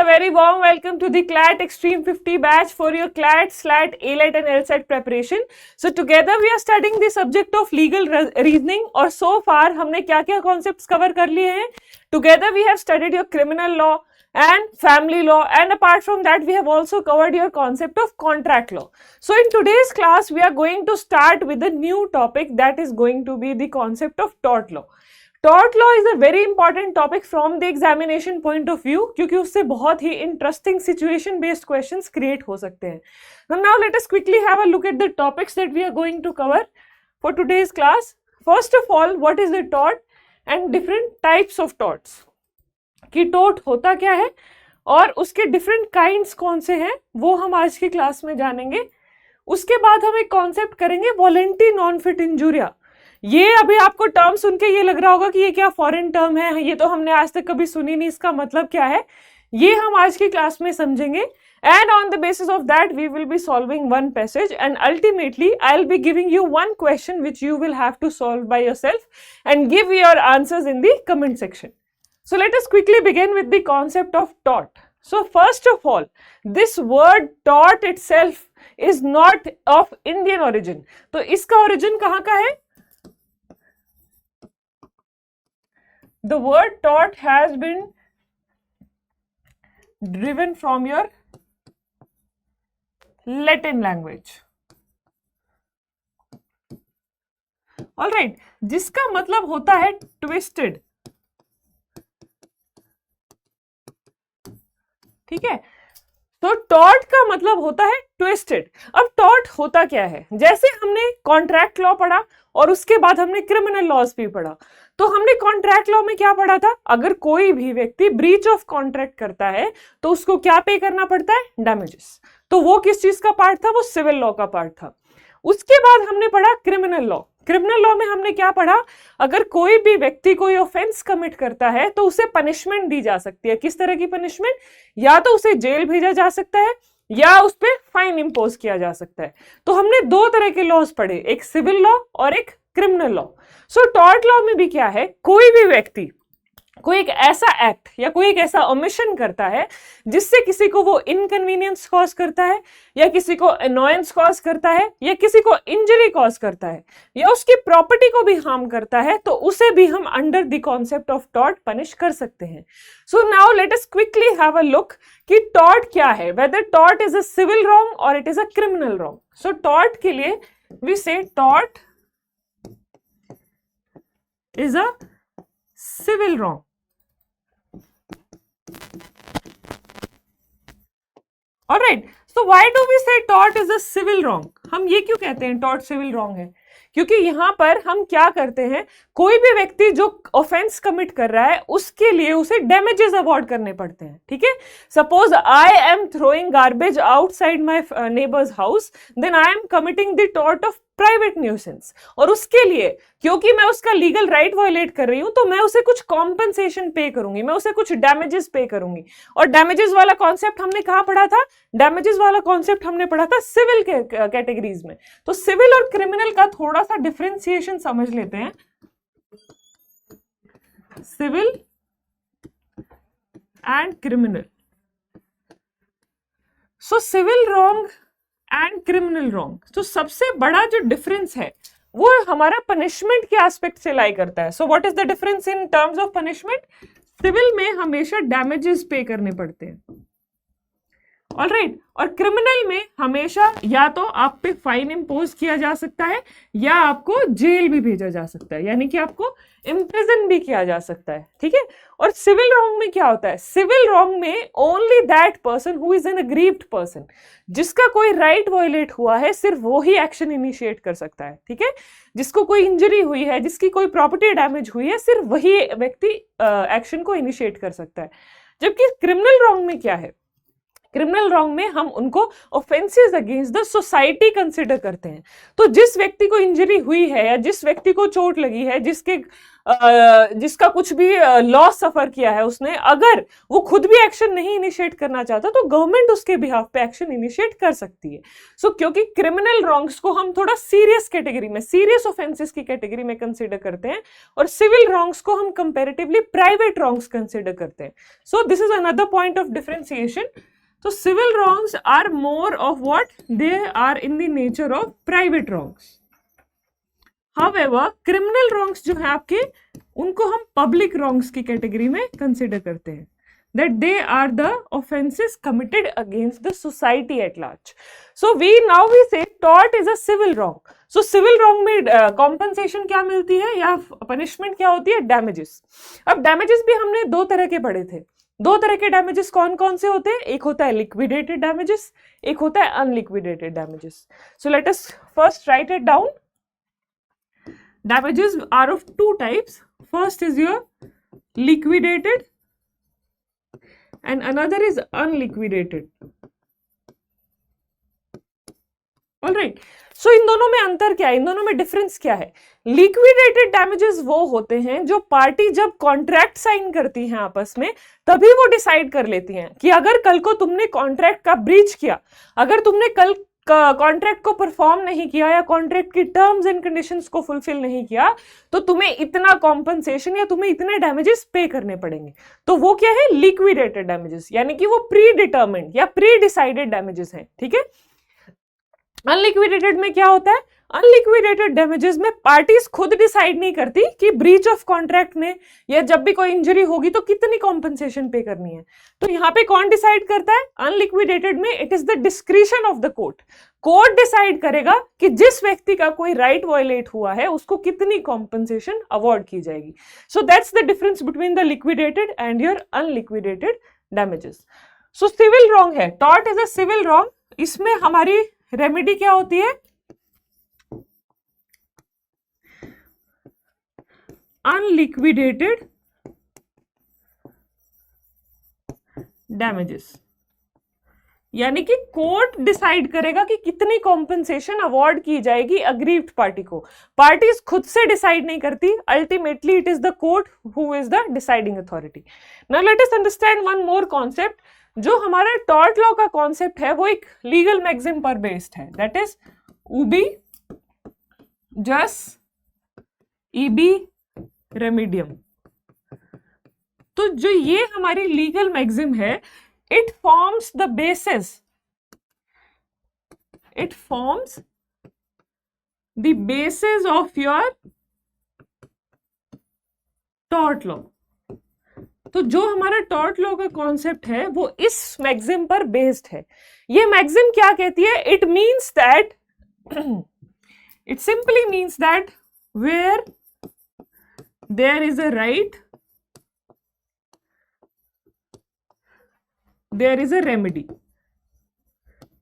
a very warm welcome to the CLAT Extreme 50 batch for your CLAT, SLAT, ALET and LSAT preparation. So together we are studying the subject of legal reasoning और so far हमने क्या-क्या concepts cover कर लिए हैं. Together we have studied your criminal law and family law, and apart from that we have also covered your concept of contract law. So in today's class we are going to start with a new topic that is going to be the concept of tort law. Tort law is a very important topic from the examination point of view, क्योंकि उससे बहुत ही interesting situation based questions create हो सकते हैं. Now let us quickly have a look at the topics that we are going to cover for today's class. First of all, what is the tort and different types of torts, कि tort होता क्या है और उसके different kinds कौन से हैं वो हम आज की क्लास में जानेंगे. उसके बाद हम एक कॉन्सेप्ट करेंगे वॉलेंटरी नॉन फिट इंजुरिया. ये अभी आपको टर्म सुन के ये लग रहा होगा कि ये क्या फॉरेन टर्म है, ये तो हमने आज तक कभी सुनी नहीं, इसका मतलब क्या है, ये हम आज की क्लास में समझेंगे. And on the basis of that we will be solving one passage and ultimately I will be giving you one question which you will have to solve by yourself and give your answers in the comment section. So let us quickly begin with the concept of tort. So first of all, this word tort itself is not of Indian origin. तो इसका origin कहाँ का है? The word tort has been driven from your Latin language. All right, जिसका मतलब होता है twisted. ठीक है, तो टॉर्ट का मतलब होता है ट्विस्टेड. अब टॉर्ट होता क्या है, जैसे हमने कॉन्ट्रैक्ट लॉ पढ़ा और उसके बाद हमने क्रिमिनल लॉज भी पढ़ा. तो हमने कॉन्ट्रैक्ट लॉ में क्या पढ़ा था, अगर कोई भी व्यक्ति ब्रीच ऑफ कॉन्ट्रैक्ट करता है तो उसको क्या पे करना पड़ता है, डैमेजेस. तो वो किस चीज का पार्ट था, वो सिविल लॉ का पार्ट था. उसके बाद हमने पढ़ा क्रिमिनल लॉ. क्रिमिनल लॉ में हमने क्या पढ़ा, अगर कोई भी व्यक्ति कोई ऑफेंस कमिट करता है तो उसे पनिशमेंट दी जा सकती है. किस तरह की पनिशमेंट, या तो उसे जेल भेजा जा सकता है या उस पर फाइन इंपोज किया जा सकता है. तो हमने दो तरह के लॉज पढ़े, एक सिविल लॉ और एक क्रिमिनल लॉ. सो टॉर्ट लॉ में भी क्या है, कोई भी व्यक्ति कोई एक ऐसा एक्ट या कोई एक ऐसा ओमिशन करता है जिससे किसी को वो इनकन्वीनियंस कॉज करता है या किसी को अनोयंस कॉज करता है या किसी को इंजरी कॉज करता है या उसकी प्रॉपर्टी को भी हार्म करता है, तो उसे भी हम under the concept of tort punish कर सकते हैं. So now let us quickly have a look कि टॉर्ट क्या है, whether tort is a civil wrong और it is a criminal wrong. So tort के लिए we say tort is a civil wrong. Alright, so why do we say tort is a civil wrong? हम ये क्यों कहते हैं tort civil wrong है, क्योंकि यहां पर हम क्या करते हैं, कोई भी व्यक्ति जो ऑफेंस कमिट कर रहा है उसके लिए उसे डैमेजेस अवॉर्ड करने पड़ते हैं. ठीक है, suppose I am throwing garbage outside my neighbours house, then I am committing the tort of private nuisance, और उसके लिए क्योंकि मैं उसका लीगल राइट वायलेट कर रही हूं तो मैं उसे कुछ कॉम्पेंसेशन पे करूंगी, मैं उसे कुछ डैमेजेस पे करूंगी. और डैमेजेस वाला कॉन्सेप्ट हमने कहां पढ़ा था, डैमेजेस वाला कॉन्सेप्ट हमने पढ़ा था सिविल कैटेगरीज में. तो सिविल और क्रिमिनल का थोड़ा सा डिफरेंशिएशन समझ लेते हैं. Civil and criminal. So civil wrong and criminal wrong, तो सबसे बड़ा जो डिफरेंस है वो हमारा पनिशमेंट के एस्पेक्ट से लाई करता है. So what is the difference in terms of punishment, civil में हमेशा डैमेजेस पे करने पड़ते हैं. ऑलराइट, और क्रिमिनल में हमेशा या तो आप पे फाइन इंपोज किया जा सकता है या आपको जेल भी भेजा जा सकता है, यानी कि आपको इम्प्रिजन भी किया जा सकता है. ठीक है, और सिविल रॉन्ग में क्या होता है, सिविल रॉन्ग में only that person who is an aggrieved person, जिसका कोई राइट वायलेट हुआ है सिर्फ वो ही एक्शन इनिशिएट कर सकता है. ठीक है, जिसको कोई इंजरी हुई है, जिसकी कोई प्रॉपर्टी डैमेज हुई है, सिर्फ वही व्यक्ति एक्शन को इनिशिएट कर सकता है. जबकि क्रिमिनल रॉन्ग में क्या है, क्रिमिनल रॉन्ग में हम उनको offences against the society consider करते हैं। तो जिस व्यक्ति को इंजरी हुई है या जिस व्यक्ति को चोट लगी है, जिसका कुछ भी लॉस सफर किया है उसने, अगर वो खुद भी एक्शन नहीं इनिशिएट करना चाहता तो गवर्नमेंट उसके बिहाफ पे एक्शन इनिशिएट कर सकती है। सो क्योंकि क्रिमिनल रॉन्ग्स को हम थोड़ा सीरियस कैटेगरी में, सीरियस ऑफेंसेस की कैटेगरी में कंसिडर करते हैं और सिविल रॉन्ग्स को हम कंपैरेटिवली प्राइवेट रॉन्ग्स कंसिडर करते हैं। सो this is another point of differentiation. So civil wrongs are more of what? They are in the nature of private wrongs. However, criminal wrongs जो है आपके, उनको हम public wrongs की कैटेगरी में consider करते हैं, that they are the offenses committed against the society at large. So we say tort is a civil wrong. So civil wrong में compensation क्या मिलती है या punishment क्या होती है? Damages. अब damages भी हमने दो तरह के पढ़े थे। दो तरह के डैमेजेस कौन कौन से होते हैं? एक होता है लिक्विडेटेड डैमेजेस, एक होता है unliquidated damages. So let us first write it down. Damages are of two types. First is your liquidated and another is unliquidated. Alright, so इन दोनों में अंतर क्या है, इन दोनों में डिफरेंस क्या है? लिक्विडेटेड डैमेजेस वो होते हैं जो पार्टी जब कॉन्ट्रैक्ट साइन करती हैं आपस में, तभी वो डिसाइड कर लेती हैं कि अगर कल को तुमने कॉन्ट्रैक्ट का ब्रीच किया, अगर तुमने कल कॉन्ट्रैक्ट को परफॉर्म नहीं किया या कॉन्ट्रैक्ट की टर्म्स एंड कंडीशंस को फुलफिल नहीं किया, तो तुम्हें इतना कॉम्पनसेशन या तुम्हें इतने डैमेजेस पे करने पड़ेंगे। तो वो क्या है? लिक्विडेटेड डैमेजेस, यानी कि वो प्री डिटर्मिन्ड या प्री डिसाइडेड डैमेजेस हैं। ठीक है। अनलिक्विडेटेड में क्या होता है? अनलिक्विडेटेड डैमेजेस में पार्टीज खुद डिसाइड नहीं करती कि ब्रीच ऑफ कॉन्ट्रैक्ट में या जब भी कोई इंजरी होगी तो कितनी कॉम्पनसेशन पे करनी है। तो यहाँ पे कौन डिसाइड करता है? अनलिक्विडेटेड में it is the discretion of the court. Court decide करेगा कि जिस व्यक्ति का कोई राइट वायलेट हुआ है उसको कितनी कॉम्पनसेशन अवॉर्ड की जाएगी। So that's the difference between the liquidated and your unliquidated damages. So civil wrong है, tort is a civil wrong. इसमें हमारी रेमेडी क्या होती है? अनलिक्विडेटेड डैमेजेस, यानी कि कोर्ट डिसाइड करेगा कि कितनी कॉम्पनसेशन अवॉर्ड की जाएगी अग्रीव्ड पार्टी को। पार्टीज खुद से डिसाइड नहीं करती, ultimately it is the court who is the deciding authority. Now let us understand one more concept. जो हमारा टॉर्ट लॉ का कॉन्सेप्ट है वो एक लीगल मैक्सिम पर बेस्ड है, दैट इज उबी जस इबी रेमिडियम। तो जो ये हमारी लीगल मैक्सिम है, it forms the basis, it forms the basis of your tort law. तो जो हमारा टॉर्ट लॉ का कॉन्सेप्ट है वो इस मैक्सिम पर बेस्ड है। ये मैक्सिम क्या कहती है? It means that, it simply means that where there is a right, there is a remedy.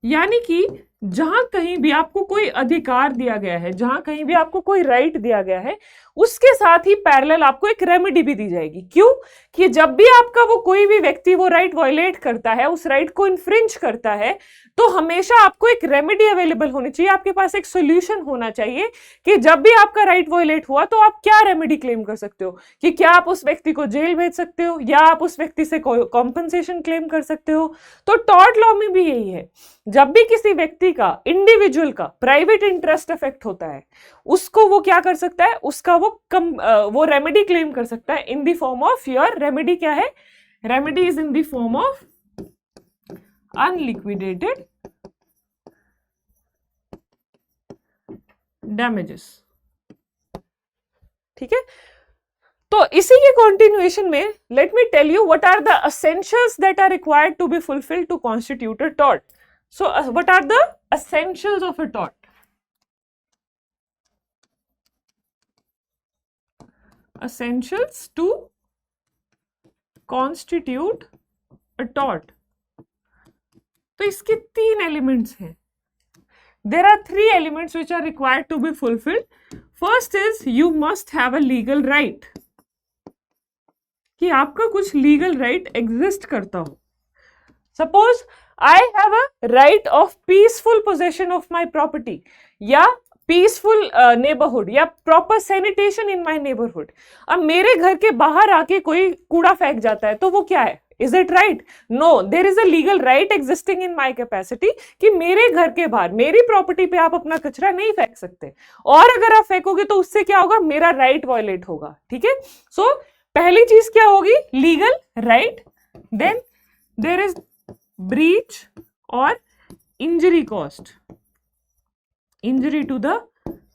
यानी कि जहां कहीं भी आपको कोई अधिकार दिया गया है, जहां कहीं भी आपको कोई राइट दिया गया है, उसके साथ ही पैरेलल आपको एक रेमेडी भी दी जाएगी। क्यों? कि जब भी आपका वो कोई भी व्यक्ति वो राइट वायलेट करता है, उस राइट को इन्फ्रिंज करता है, तो हमेशा आपको एक रेमेडी अवेलेबल होनी चाहिए, आपके पास एक सोल्यूशन होना चाहिए कि जब भी आपका राइट वायलेट हुआ तो आप क्या रेमेडी क्लेम कर सकते हो। कि क्या आप उस व्यक्ति को जेल भेज सकते हो या आप उस व्यक्ति से कॉम्पनसेशन क्लेम कर सकते हो। तो टॉर्ट लॉ में भी यही है, जब भी किसी व्यक्ति का, इंडिविजुअल का प्राइवेट इंटरेस्ट अफेक्ट होता है, उसको वो क्या कर सकता है? उसका वो रेमेडी क्लेम कर सकता है in the form of your remedy. क्या है? Remedy is in the form of unliquidated damages. ठीक है। तो इसी के कंटिन्यूएशन में let me tell you what are the essentials that are required to be fulfilled to constitute a tort. So what are the essentials of a tort? essentials to constitute a tort। तो इसके तीन elements हैं। There are three elements which are required to be fulfilled. First is you must have a legal right, कि आपका कुछ legal right exist करता हो। Suppose I have a right of peaceful possession of my property, या peaceful neighbourhood, या proper sanitation इन माई neighbourhood. अब मेरे घर के बाहर आके कोई कूड़ा फेंक जाता है तो वो क्या है? Is it right? No, there is a legal right existing in my capacity कि मेरे घर के बाहर, मेरी प्रॉपर्टी पे आप अपना कचरा नहीं फेंक सकते, और अगर आप फेंकोगे तो उससे क्या होगा? मेरा राइट वायलेट होगा। ठीक है, सो पहली चीज क्या होगी? Legal right. Then there is breach और injury caused, injury to the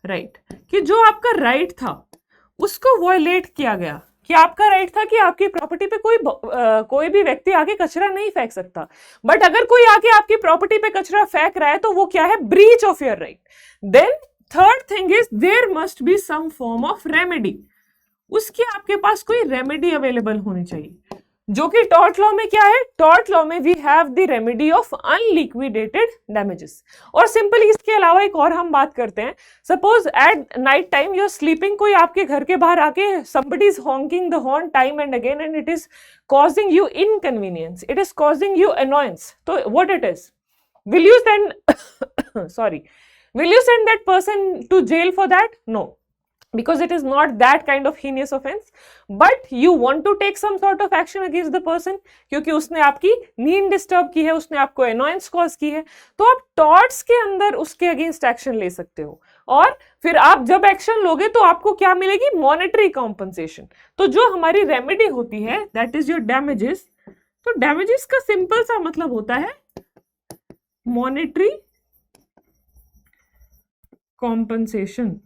right, कि जो आपका राइट था उसको वायलेट किया गया, कि आपका राइट था कि आपकी प्रॉपर्टी पे कोई भी व्यक्ति आके कचरा नहीं फेंक सकता, बट अगर कोई आके आपकी प्रॉपर्टी पे कचरा फेंक रहा है तो वो क्या है? Breach of your right. Then third thing is there must be some form of remedy, उसकी आपके पास कोई रेमेडी अवेलेबल होनी चाहिए, जो कि टॉर्ट लॉ में क्या है? टॉर्ट लॉ में we have the remedy of unliquidated damages. और सिंपली इसके अलावा एक और हम बात करते हैं, suppose at night time you are sleeping, कोई आपके घर के बाहर आके somebody is honking the horn time and again and it is causing you inconvenience, it is causing you annoyance, so what it is? Will you send sorry, will you send that person to jail for that? No, because it is not that kind of heinous offense, but you want to take some sort of action against the person क्योंकि उसने आपकी नींद disturb की है, उसने आपको annoyance cause की है, तो आप टॉर्ट्स के अंदर उसके अगेंस्ट एक्शन ले सकते हो। और फिर आप जब एक्शन लोगे तो आपको क्या मिलेगी? Monetary compensation. तो जो हमारी रेमेडी होती है दैट इज योर डैमेजेस। तो डैमेजेस का सिंपल सा मतलब होता है मॉनेटरी कॉम्पनसेशन।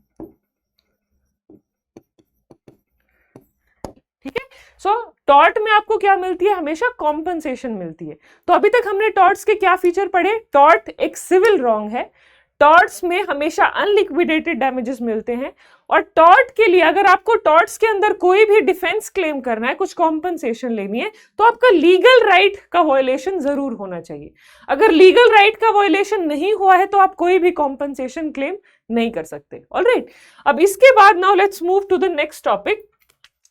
ठीक है, सो टॉर्ट में आपको क्या मिलती है? हमेशा कॉम्पनसेशन मिलती है। तो अभी तक हमने टॉर्ट्स के क्या फीचर पढ़े? टॉर्ट एक सिविल रॉन्ग है, टॉर्ट्स में हमेशा अनलिक्विडेटेड डैमेजेस मिलते हैं, और टॉर्ट के लिए अगर आपको टॉर्ट्स के अंदर कोई भी डिफेंस क्लेम करना है, कुछ कॉम्पनसेशन लेनी है, तो आपका लीगल राइट का वायलेशन जरूर होना चाहिए। अगर लीगल राइट का वायलेशन नहीं हुआ है तो आप कोई भी कॉम्पनसेशन क्लेम नहीं कर सकते। ऑलराइट, अब इसके बाद now let's move to the next topic,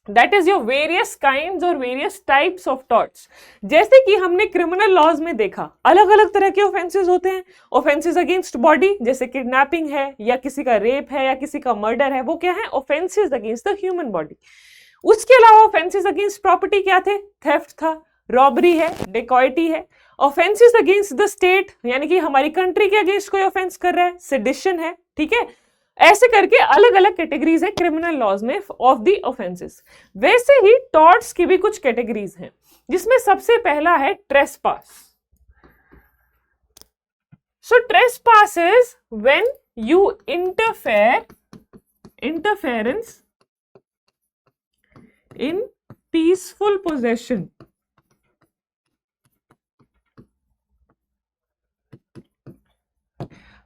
that is your various kinds और वेरियस टाइप्स ऑफ टॉर्ट्स। जैसे कि हमने क्रिमिनल लॉज में देखा अलग अलग तरह के ऑफेंसेस होते हैं। ऑफेंसेस अगेंस्ट बॉडी जैसे किडनैपिंग है, या किसी का रेप है, या किसी का मर्डर है, वो क्या है? Offences against the human body. उसके अलावा ऑफेंसेस अगेंस्ट प्रॉपर्टी क्या थे? थेफ्ट था, रॉबरी है, डेकॉइटी है। ऑफेंसेस अगेंस्ट द स्टेट यानी कि हमारी कंट्री के अगेंस्ट कोई ऑफेंस कर रहा है, सेडिशन है। ठीक है, ऐसे करके अलग अलग कैटेगरीज है क्रिमिनल लॉज में ऑफ द ऑफेंसेस। वैसे ही टॉर्ट्स की भी कुछ कैटेगरीज हैं, जिसमें सबसे पहला है trespass. So trespass is when you interference in peaceful possession.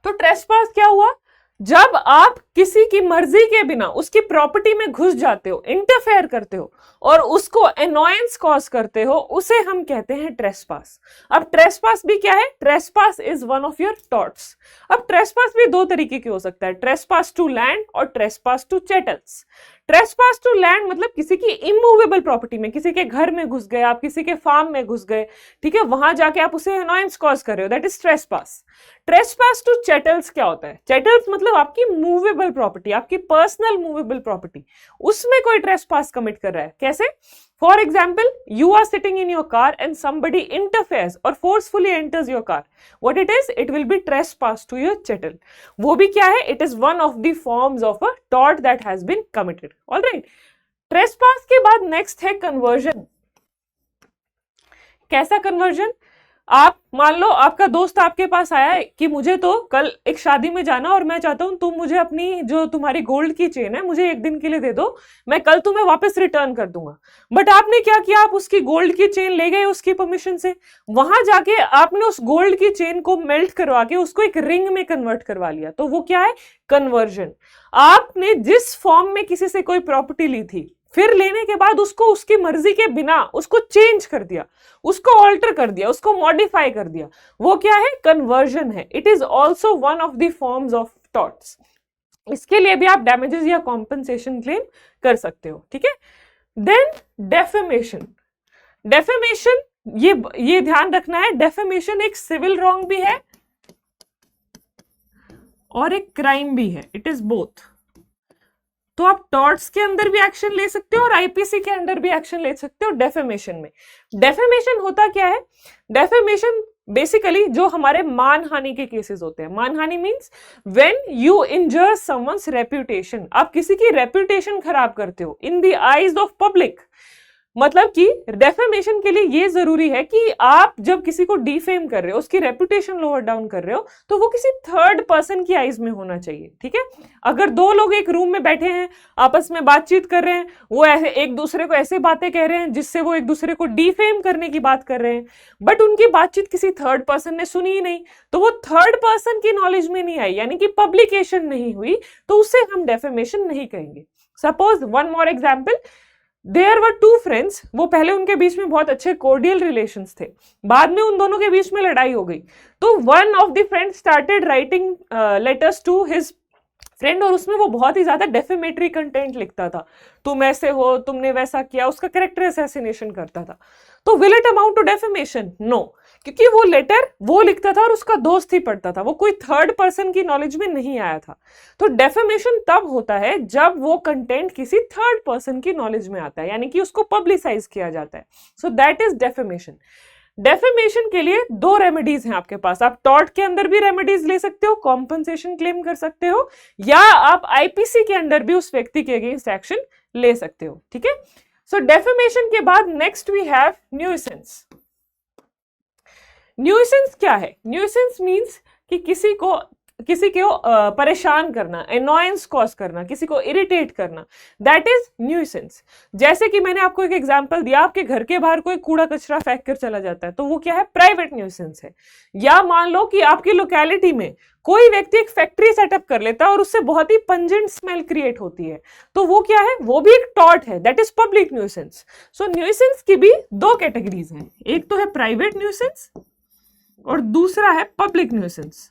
तो ट्रेसपास क्या हुआ? जब आप किसी की मर्जी के बिना उसकी प्रॉपर्टी में घुस जाते हो, इंटरफेयर करते हो और उसको अनॉयंस कॉज करते हो, उसे हम कहते हैं ट्रेसपास। अब ट्रेसपास भी क्या है? Trespass is one of your torts. अब ट्रेसपास भी दो तरीके की हो सकता है, ट्रेसपास टू लैंड और trespass to chattels. Trespass to land मतलब किसी की इमूवेबल प्रॉपर्टी में, किसी के घर में घुस गए आप, किसी के फार्म में घुस गए, ठीक है, वहां जाके आप उसे अनॉयंस कॉज कर रहे हो, that is trespass. Trespass to chattels क्या होता है? चैटल्स मतलब आपकी मूवेबल प्रॉपर्टी, आपकी पर्सनल मूवेबल प्रॉपर्टी, उसमें कोई ट्रेसपास कमिट कर रहा है। कैसे? For example, you are sitting in your car and somebody interferes or forcefully enters your car. What it is? It will be trespass to your chattel. वो भी क्या है? It is one of the forms of a tort that has been committed. All right. Trespass के बाद next है conversion. कैसा conversion? आप मान लो आपका दोस्त आपके पास आया है कि मुझे तो कल एक शादी में जाना और मैं चाहता हूं तुम मुझे अपनी जो तुम्हारी गोल्ड की चेन है मुझे एक दिन के लिए दे दो, मैं कल तुम्हें वापस रिटर्न कर दूंगा। बट आपने क्या किया? आप उसकी गोल्ड की चेन ले गए उसकी परमिशन से, वहां जाके आपने उस गोल्ड की चेन को मेल्ट करवा के उसको एक रिंग में कन्वर्ट करवा लिया। तो वो क्या है? कन्वर्जन। आपने जिस फॉर्म में किसी से कोई प्रॉपर्टी ली थी, फिर लेने के बाद उसको उसकी मर्जी के बिना उसको चेंज कर दिया, उसको ऑल्टर कर दिया, उसको मॉडिफाई कर दिया, वो क्या है? कन्वर्जन है। It is also one of the forms of torts. इसके लिए भी आप डैमेजेस या कॉम्पनसेशन क्लेम कर सकते हो। ठीक है, देन डेफेमेशन। डेफेमेशन ये ध्यान रखना है, डेफेमेशन एक सिविल रॉन्ग भी है और एक क्राइम भी है, इट इज बोथ। तो आप टॉर्ट्स के अंदर भी एक्शन ले सकते हो और आईपीसी के अंदर भी एक्शन ले सकते हो डेफेमेशन में। डेफेमेशन होता क्या है? डेफेमेशन बेसिकली जो हमारे मानहानि के केसेस होते हैं। मानहानि means when you injure someone's reputation, आप किसी की रेप्यूटेशन खराब करते हो in the eyes of public. मतलब कि डेफेमेशन के लिए ये जरूरी है कि आप जब किसी को डिफेम कर रहे हो, उसकी रेपुटेशन लोअर डाउन कर रहे हो, तो वो किसी थर्ड पर्सन की आइज में होना चाहिए, ठीक है। अगर दो लोग एक रूम में बैठे हैं, आपस में बातचीत कर रहे हैं, वो ऐसे एक दूसरे को ऐसे बातें कह रहे हैं जिससे वो एक दूसरे को डिफेम करने की बात कर रहे हैं, बट उनकी बातचीत किसी थर्ड पर्सन ने सुनी ही नहीं, तो वो थर्ड पर्सन की नॉलेज में नहीं आई, यानी कि पब्लिकेशन नहीं हुई, तो उसे हम डेफेमेशन नहीं कहेंगे। Suppose one more example, there were two friends, वो पहले उनके बीच में बहुत अच्छे कोर्डियल रिलेशंस थे, बाद में उन दोनों के बीच में लड़ाई हो गई, तो one of the friends started writing letters to his friend, और उसमें वो बहुत ही ज्यादा डेफेमेटरी कंटेंट लिखता था, तुम ऐसे हो, तुमने वैसा किया, उसका कैरेक्टर असैसिनेशन करता था। तो will it amount to defamation? No, क्योंकि वो लेटर वो लिखता था और उसका दोस्त ही पढ़ता था, वो कोई थर्ड पर्सन की नॉलेज में नहीं आया था। तो डेफेमेशन तब होता है जब वो कंटेंट किसी थर्ड पर्सन की नॉलेज में आता है, यानी कि उसको पब्लिसाइज किया जाता है। So that is defamation. Defamation के लिए दो रेमेडीज हैं आपके पास, आप टॉर्ट के अंदर भी रेमेडीज ले सकते हो, कॉम्पनसेशन क्लेम कर सकते हो, या आप आईपीसी के अंदर भी उस व्यक्ति के अगेंस्ट एक्शन ले सकते हो, ठीक है। सो डेफेमेशन के बाद नेक्स्ट वी हैव न्यूइसेंस। न्यूइसेंस क्या है? न्यूइसेंस मींस कि किसी को परेशान करना, एनॉयंस कॉज करना, किसी को इरिटेट करना, दैट इज न्यूइसेंस। जैसे कि मैंने आपको एक एग्जांपल दिया, आपके घर के बाहर कोई कूड़ा कचरा फेंक कर चला जाता है, तो वो क्या है? प्राइवेट न्यूइसेंस है। या मान लो कि आपकी लोकेलिटी में कोई व्यक्ति एक फैक्ट्री सेटअप कर लेता है और उससे बहुत ही पंजेंट स्मेल क्रिएट होती है, तो वो क्या है? वो भी एक टॉर्ट है, दैट इज पब्लिक न्यूइसेंस। सो न्यूइसेंस की भी दो कैटेगरीज हैं, एक तो है प्राइवेट न्यूइसेंस और दूसरा है पब्लिक न्यूइसेंस।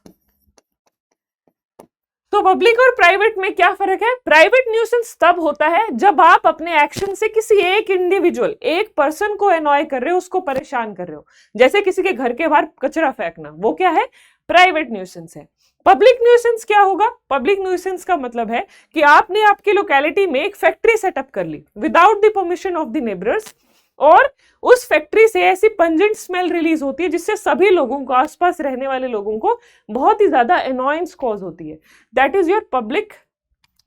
तो पब्लिक और प्राइवेट में क्या फर्क है? प्राइवेट न्यूसेंस तब होता है जब आप अपने एक्शन से किसी एक इंडिविजुअल, एक पर्सन को एनॉय कर रहे हो, उसको परेशान कर रहे हो, जैसे किसी के घर के बाहर कचरा फेंकना, वो क्या है? प्राइवेट न्यूसेंस है। पब्लिक न्यूसेंस क्या होगा? पब्लिक न्यूसेंस का मतलब है कि आपने आपकी लोकेलिटी में एक फैक्ट्री सेटअप कर ली without the permission of the neighbours, और उस फैक्ट्री से ऐसी पंजेंट स्मेल रिलीज होती है जिससे सभी लोगों को, आसपास रहने वाले लोगों को बहुत ही ज्यादा एनॉयंस कॉज होती है, that is your public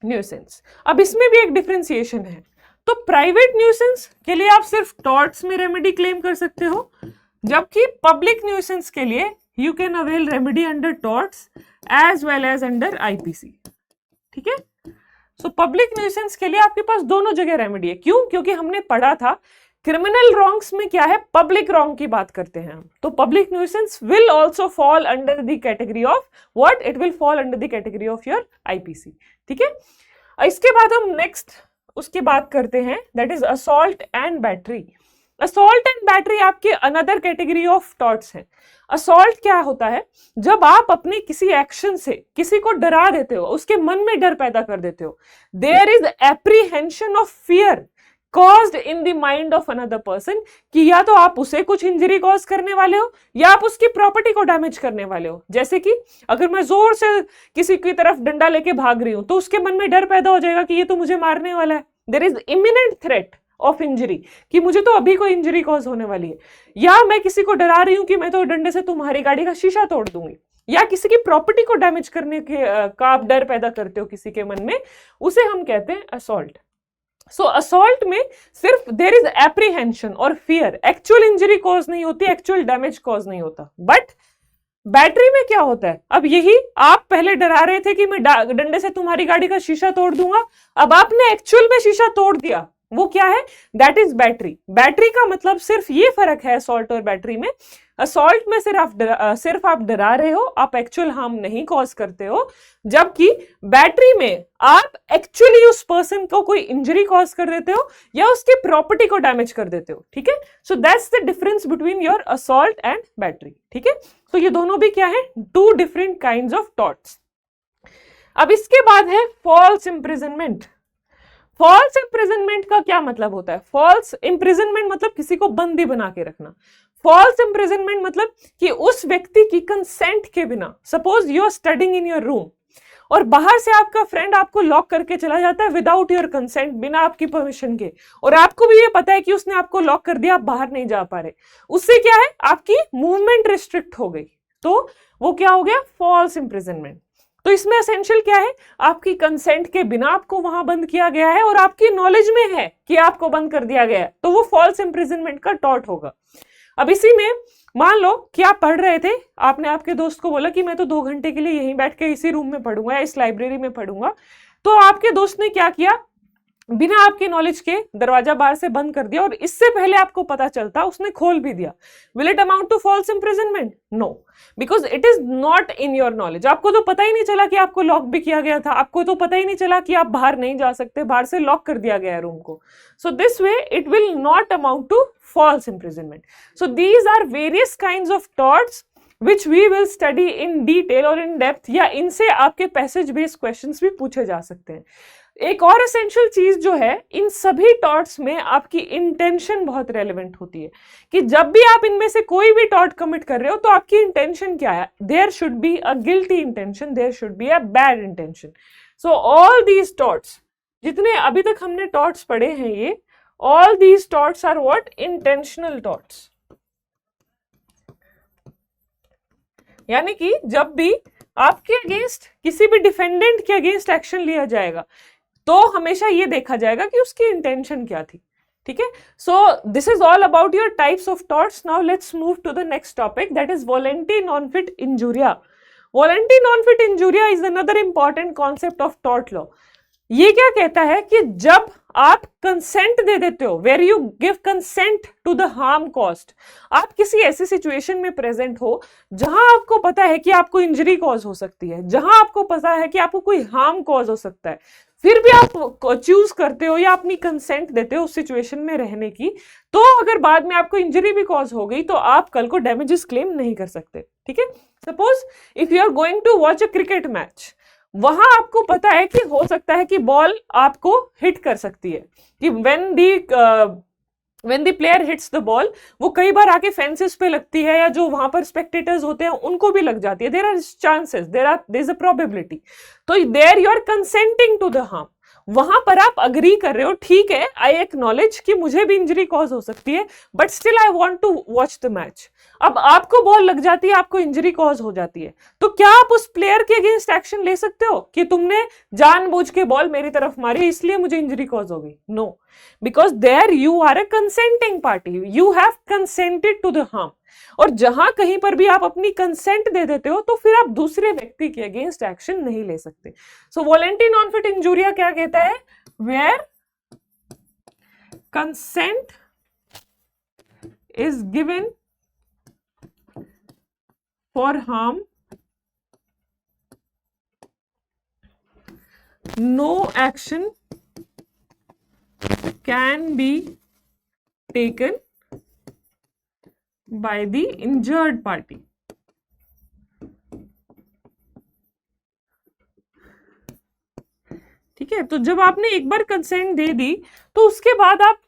nuisance. अब इसमें भी एक डिफरेंशिएशन है। तो प्राइवेट न्यूसेंस के लिए आप सिर्फ टॉर्ट्स में रेमेडी क्लेम कर सकते हो, जबकि पब्लिक न्यूसेंस के लिए you can avail remedy under torts as well as under IPC, ठीक है। सो पब्लिक न्यूसेंस के लिए आपके पास दोनों जगह रेमेडी है। क्यों? क्योंकि हमने पढ़ा था क्रिमिनल रॉन्ग्स में क्या है? पब्लिक रॉन्ग की बात करते हैं हम, तो public nuisance will also fall under the category of what? It will fall under the category of your IPC, ठीक है। इसके बाद हम नेक्स्ट उसकी बात करते हैं, that is assault and battery. Assault and battery आपके अनदर कैटेगरी ऑफ टॉर्ट्स हैं। असॉल्ट क्या होता है? जब आप अपने किसी एक्शन से किसी को डरा देते हो, उसके मन में डर पैदा कर देते हो, there is apprehension of fear caused in the mind of another person, कि या तो आप उसे कुछ इंजरी कॉज करने वाले हो या आप उसकी प्रॉपर्टी को डैमेज करने वाले हो। जैसे कि अगर मैं जोर से किसी की तरफ डंडा लेके भाग रही हूं, तो उसके मन में डर पैदा हो जाएगा कि ये तो मुझे मारने वाला है, there is imminent threat of injury, कि मुझे तो अभी कोई इंजरी कॉज होने वाली है। या मैं किसी को डरा रही हूं कि मैं तो डंडे से तुम्हारी गाड़ी का शीशा तोड़ दूंगी, या किसी की प्रॉपर्टी को डैमेज करने के का आप डर पैदा करते हो किसी के मन में, उसे हम कहते हैं असॉल्ट। सो असॉल्ट में सिर्फ देयर इज एप्रीहेंशन और फियर, एक्चुअल इंजरी कॉज नहीं होती, एक्चुअल डैमेज कॉज नहीं होता। बट बैटरी में क्या होता है? अब यही आप पहले डरा रहे थे कि मैं डंडे से तुम्हारी गाड़ी का शीशा तोड़ दूंगा, अब आपने एक्चुअल में शीशा तोड़ दिया, वो क्या है? That is battery. बैटरी का मतलब सिर्फ ये फर्क है असॉल्ट और बैटरी में। असॉल्ट में सिर्फ आप डरा रहे हो, आप एक्चुअल हार्म नहीं कॉज करते हो, जबकि बैटरी में आप एक्चुअली उस पर्सन को कोई इंजरी कॉज कर देते हो या उसकी प्रॉपर्टी को डैमेज कर देते हो, ठीक है। So that's the difference between your assault and battery, ठीक है। तो ये दोनों भी क्या है? Two different kinds of torts. अब इसके बाद है फॉल्स इंप्रिजनमेंट। फॉल्स इंप्रिजनमेंट का क्या मतलब होता है? फॉल्स इंप्रिजनमेंट मतलब किसी को बंदी बना के रखना। फॉल्स इम्प्रिजनमेंट मतलब कि उस व्यक्ति की कंसेंट के बिना, suppose you are studying in your room और बाहर से आपका फ्रेंड आपको लॉक करके चला जाता है विदाउट योर कंसेंट, बिना आपकी परमिशन के, और आपको भी ये पता है कि उसने आपको लॉक कर दिया, आप बाहर नहीं जा पा रहे, उससे क्या है, आपकी मूवमेंट रिस्ट्रिक्ट हो गई, तो वो क्या हो गया, फॉल्स इम्प्रिजनमेंट। तो इसमें एसेंशियल क्या है, आपकी कंसेंट के बिना आपको वहां बंद किया गया है और आपकी नॉलेज में है कि आपको बंद कर दिया गया है, तो वो फॉल्स इम्प्रिजनमेंट का टॉर्ट होगा। अब इसी में मान लो कि आप पढ़ रहे थे, आपने आपके दोस्त को बोला कि मैं तो 2 घंटे के लिए यहीं बैठ के इसी रूम में पढ़ूंगा या इस लाइब्रेरी में पढ़ूंगा, तो आपके दोस्त ने क्या किया, बिना आपके नॉलेज के दरवाजा बाहर से बंद कर दिया और इससे पहले आपको पता चलता उसने खोल भी दिया। Will it amount to false imprisonment? No, because it is not in your knowledge. आपको तो पता ही नहीं चला कि आपको लॉक भी किया गया था, आपको तो पता ही नहीं चला कि आप बाहर नहीं जा सकते, बाहर से लॉक कर दिया गया है रूम को। So this way it will not amount to false imprisonment. So these are various kinds of torts which we will study in detail और in depth, या इनसे आपके पैसेज बेस्ड क्वेश्चंस भी पूछे जा सकते हैं। एक और एसेंशियल चीज जो है, इन सभी टॉट्स में आपकी इंटेंशन बहुत रेलेवेंट होती है, कि जब भी आप इनमें से कोई भी टॉट कमिट कर रहे हो तो आपकी इंटेंशन क्या है, there should be a guilty intention, there should be a bad intention. So all these torts, जितने अभी तक हमने टॉट्स पढ़े हैं, ये all these torts are what, intentional torts. यानी कि जब भी आपके अगेंस्ट, किसी भी डिफेंडेंट के अगेंस्ट एक्शन लिया जाएगा तो हमेशा ये देखा जाएगा कि उसकी इंटेंशन क्या थी, ठीक है। So this is all about your types of torts. Now let's move to the next topic, that is volenti non fit injuria. Volenti non fit injuria is another important concept of tort law. ये क्या कहता है कि जब आप consent दे देते हो, where you give consent to the harm caused, आप किसी ऐसी सिचुएशन में प्रेजेंट हो जहां आपको पता है कि आपको इंजरी कॉज हो सकती है, जहां आपको पता है कि आपको कोई हार्म कॉज हो सकता है, फिर भी आप चूज करते हो या अपनी कंसेंट देते हो उस सिचुएशन में रहने की, तो अगर बाद में आपको इंजरी भी कॉज हो गई तो आप कल को डैमेजेस क्लेम नहीं कर सकते, ठीक है। Suppose if you are going to watch a cricket match, वहां आपको पता है कि हो सकता है कि बॉल आपको हिट कर सकती है, कि when the player hits the ball, वो कई बार आके फेंसेस पे लगती है या जो वहां पर स्पेक्टेटर्स होते हैं उनको भी लग जाती है, there are chances, there is a probability, तो there you are consenting to the harm। वहां पर आप अग्री कर रहे हो, ठीक है, आई एक्नॉलेज कि मुझे भी इंजरी कॉज हो सकती है, but still I want to watch the match. अब आपको बॉल लग जाती है, आपको इंजरी कॉज हो जाती है, तो क्या आप उस प्लेयर के अगेंस्ट एक्शन ले सकते हो कि तुमने जानबूझ के बॉल मेरी तरफ मारी इसलिए मुझे इंजरी कॉज हो गई? No, because there you are a consenting party, you have consented to the harm. और जहां कहीं पर भी आप अपनी कंसेंट दे देते हो तो फिर आप दूसरे व्यक्ति के अगेंस्ट एक्शन नहीं ले सकते। So volenti non fit injuria क्या कहता है, where consent is given for harm, no action can be taken by the injured party। ठीक है, तो जब आपने एक बार कंसेंट दे दी तो उसके बाद आप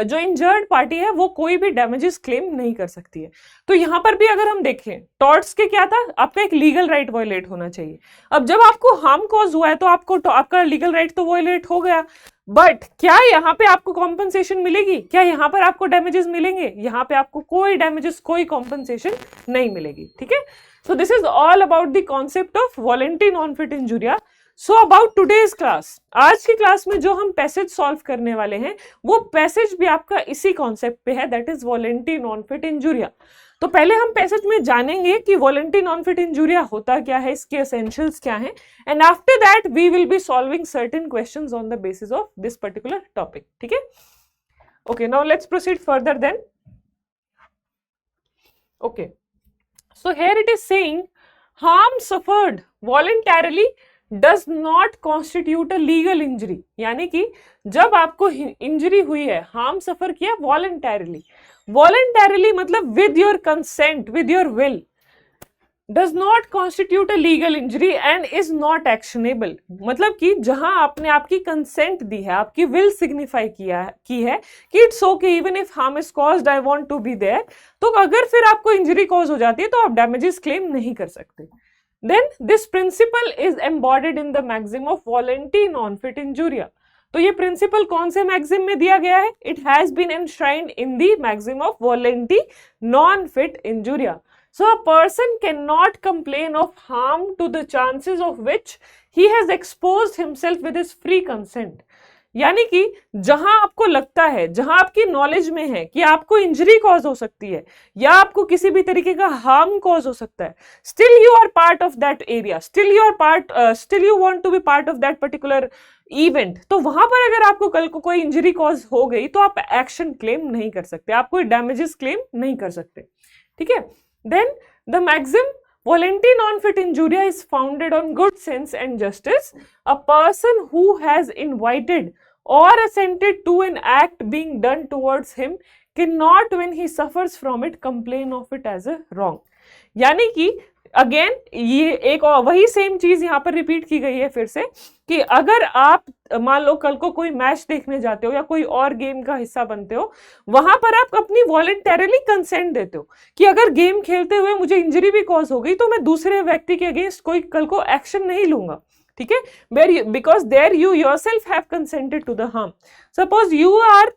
जो इंजर्ड पार्टी है वो कोई भी डैमेजेस क्लेम नहीं कर सकती है। तो यहां पर भी अगर हम देखें टॉर्ट्स के क्या था, आपका एक लीगल राइट वायलेट होना चाहिए। अब जब आपको हार्म कॉज हुआ है तो आपका लीगल राइट तो वायलेट हो गया, बट क्या यहाँ पे आपको कॉम्पनसेशन मिलेगी? क्या यहाँ पर आपको डैमेजेस मिलेंगे? यहाँ पे आपको कोई डैमेजेस, कोई कॉम्पनसेशन नहीं मिलेगी, ठीक है। So this is all about the concept of volenti non fit injuria. So about today's class, आज की क्लास में जो हम पैसेज सॉल्व करने वाले हैं वो पैसेज भी आपका इसी कॉन्सेप्ट पे है, that is volenti non fit injuria. तो पहले हम पैसेज में जानेंगे कि वॉलेंटी नॉन फिट इंजुरिया होता क्या है, इसके एसेंशियल्स क्या हैं, and after that we will be solving certain questions on the basis of this particular topic, ठीक है। Okay, now let's proceed further then. Okay, so here it is saying harm suffered voluntarily does not constitute a legal injury, यानी कि जब आपको injury हुई है, harm सफर किया voluntarily, voluntarily मतलब with your consent, with your will, does not constitute a legal injury and is not actionable. मतलब कि जहां आपने आपकी कंसेंट दी है, आपकी विल सिग्निफाई की है कि it's okay even if harm is caused, I want to be there, तो अगर फिर आपको इंजरी कॉज हो जाती है तो आप डैमेजेस क्लेम नहीं कर सकते। Then this principle is embodied in the maxim of volenti non fit injuria. तो ये प्रिंसिपल कौन से मैक्सिम में दिया गया है? It has been enshrined in the maxim of volenti non fit injuria. So a person cannot complain of harm to the chances of which he has exposed himself with his free consent. यानी कि जहां आपको लगता है, जहां आपकी knowledge में है कि आपको इंजरी कॉज हो सकती है या आपको किसी भी तरीके का हार्म कॉज हो सकता है, still you are part of that area, still you want to be part of that particular event, तो वहां पर अगर आपको कल को कोई इंजरी कॉज हो गई तो आप एक्शन क्लेम नहीं कर सकते, आप कोई डैमेजेस क्लेम नहीं कर सकते. ठीक है. Then the maxim volenti non-fit injuria is founded on good sense and justice. A person who has invited or assented to an act being done towards him cannot, when he suffers from it, complain of it as a wrong. यानी कि again ये एक और वही same चीज यहाँ पर repeat की गई है फिर से कि अगर आप मान लो कल को कोई मैच देखने जाते हो या कोई और गेम का हिस्सा बनते हो, वहां पर आप अपनी वॉलंटरली कंसेंट देते हो कि अगर गेम खेलते हुए मुझे इंजरी भी कॉज हो गई तो मैं दूसरे व्यक्ति के अगेंस्ट कोई कल को एक्शन नहीं लूंगा. ठीक है. Because there you yourself have consented to the harm. Suppose you are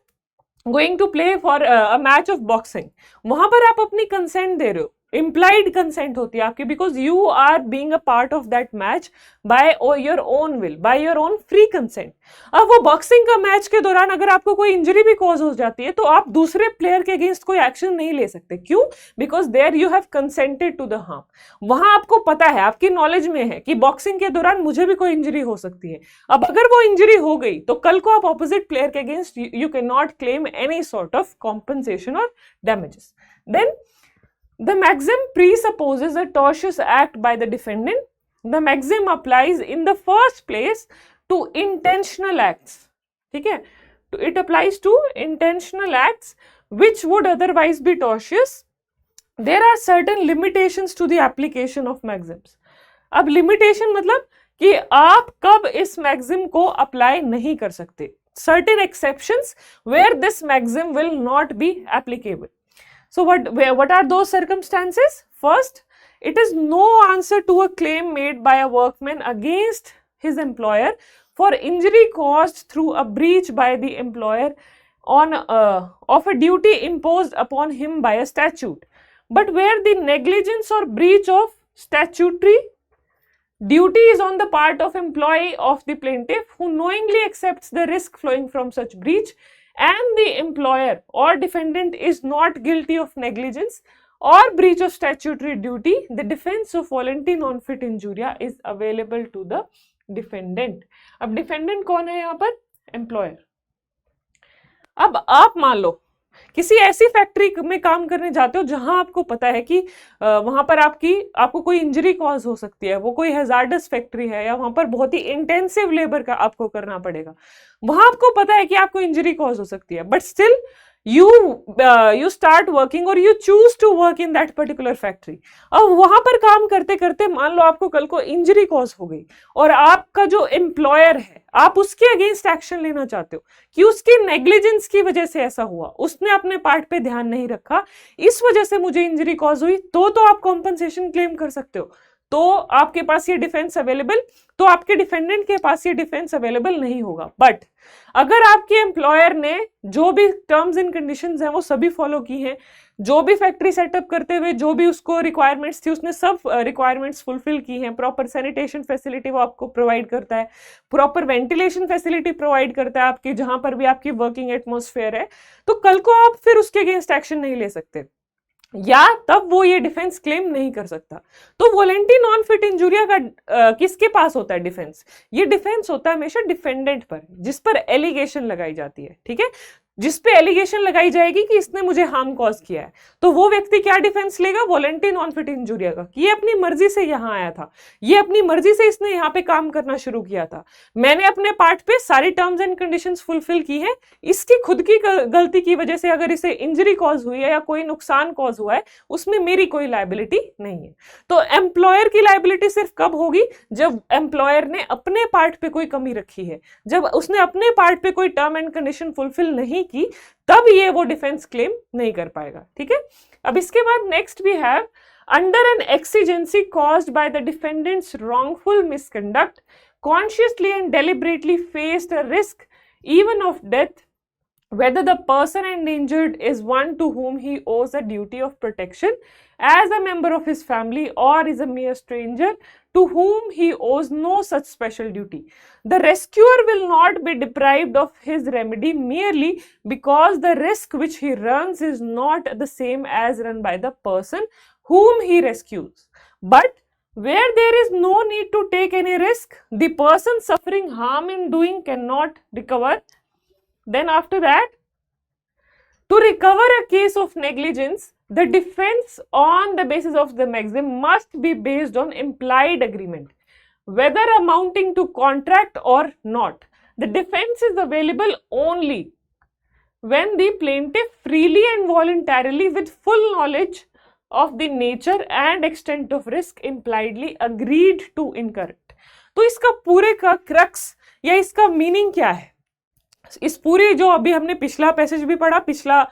going to play for a match of boxing, वहां पर आप अपनी कंसेंट दे रहे हो, implied consent होती है आपकी, because you are being a part of that match by your own will, by your own free consent. अब वो बॉक्सिंग का मैच के दौरान अगर आपको कोई इंजरी भी कॉज हो जाती है तो आप दूसरे प्लेयर के अगेंस्ट कोई एक्शन नहीं ले सकते. क्यों? Because there you have consented to the harm. वहां आपको पता है, आपकी नॉलेज में है कि बॉक्सिंग के दौरान मुझे भी कोई इंजरी हो सकती है. अब अगर वो इंजरी हो गई तो कल को आप ऑपोजिट प्लेयर के against you can not claim any sort of compensation और damages. Then the maxim presupposes a tortious act by the defendant. The maxim applies in the first place to intentional acts. ठीक है. It applies to intentional acts which would otherwise be tortious. There are certain limitations to the application of maxims. अब limitation मतलब कि आप कब इस maxim को apply नहीं कर सकते. Certain exceptions where this maxim will not be applicable. So what are those circumstances? First, it is no answer to a claim made by a workman against his employer for injury caused through a breach by the employer of a duty imposed upon him by a statute, but where the negligence or breach of statutory duty is on the part of employee of the plaintiff who knowingly accepts the risk flowing from such breach, and the employer or defendant is not guilty of negligence or breach of statutory duty, the defense of voluntary non-fit injuria is available to the defendant. अब defendant कौन है यहाँ पर? Employer. अब आप मान लो किसी ऐसी फैक्ट्री में काम करने जाते हो जहां आपको पता है कि वहां पर आपको कोई इंजरी कॉज हो सकती है, वो कोई हैजार्डस फैक्ट्री है या वहां पर बहुत ही इंटेंसिव लेबर का आपको करना पड़ेगा, वहां आपको पता है कि आपको इंजरी कॉज हो सकती है, but still you start working or you choose to work in that particular factory. अब वहां पर काम करते करते मान लो आपको कल को इंजरी कॉज हो गई और आपका जो एम्प्लॉयर है आप उसके अगेंस्ट एक्शन लेना चाहते हो कि उसकी नेग्लिजेंस की वजह से ऐसा हुआ, उसने अपने पार्ट पे ध्यान नहीं रखा, इस वजह से मुझे इंजरी कॉज हुई, तो आप कॉम्पनसेशन क्लेम कर सकते हो. तो आपके पास ये डिफेंस अवेलेबल, तो आपके डिफेंडेंट के पास ये डिफेंस अवेलेबल नहीं होगा. बट अगर आपके एम्प्लॉयर ने जो भी टर्म्स एंड कंडीशंस हैं वो सभी फॉलो की हैं, जो भी फैक्ट्री सेटअप करते हुए जो भी उसको रिक्वायरमेंट्स थी उसने सब रिक्वायरमेंट्स फुलफिल की हैं, प्रॉपर सैनिटेशन फैसिलिटी वो आपको प्रोवाइड करता है, प्रॉपर वेंटिलेशन फैसिलिटी प्रोवाइड करता है आपकी जहां पर भी आपकी वर्किंग एटमॉस्फेयर है, तो कल को आप फिर उसके अगेंस्ट एक्शन नहीं ले सकते या तब वो ये डिफेंस क्लेम नहीं कर सकता. तो वॉलेंटी नॉन फिट इंजूरिया का किसके पास होता है डिफेंस? ये डिफेंस होता है हमेशा डिफेंडेंट पर, जिस पर एलिगेशन लगाई जाती है. ठीक है. जिसपे एलिगेशन लगाई जाएगी कि इसने मुझे हार्म कॉज किया है, तो वो व्यक्ति क्या डिफेंस लेगा? वॉलंटरी नॉन फिट इंजुरिया का, कि ये अपनी मर्जी से यहाँ आया था, ये अपनी मर्जी से इसने यहाँ पे काम करना शुरू किया था, मैंने अपने पार्ट पे सारी टर्म्स एंड कंडीशंस फुलफिल की है, इसकी खुद की गलती की वजह से अगर इसे इंजरी कॉज हुई है या कोई नुकसान कॉज हुआ है, उसमें मेरी कोई लायबिलिटी नहीं है। तो एम्प्लॉयर की लायबिलिटी सिर्फ कब होगी? जब एम्प्लॉयर ने अपने पार्ट पे कोई कमी रखी है, जब उसने अपने पार्ट पे कोई टर्म एंड कंडीशन फुलफिल नहीं की, तब ये वो डिफेंस क्लेम नहीं कर पाएगा। ठीक है, अब इसके बाद next we have under an exigency caused by the defendant's wrongful misconduct consciously and deliberately faced a risk even of death, whether the person endangered is one to whom he owes a duty of protection as a member of his family or is a mere stranger to whom he owes no such special duty. The rescuer will not be deprived of his remedy merely because the risk which he runs is not the same as run by the person whom he rescues. But where there is no need to take any risk, the person suffering harm in doing cannot recover. Then after that, to recover a case of negligence, the defense on the basis of the maxim must be based on implied agreement, whether amounting to contract or not. The defense is available only when the plaintiff freely and voluntarily with full knowledge of the nature and extent of risk impliedly agreed to incur it. तो इसका पूरे का crux या इसका meaning क्या है? इस पूरे जो अभी हमने पिछला पैसेज भी पढ़ा, पिछला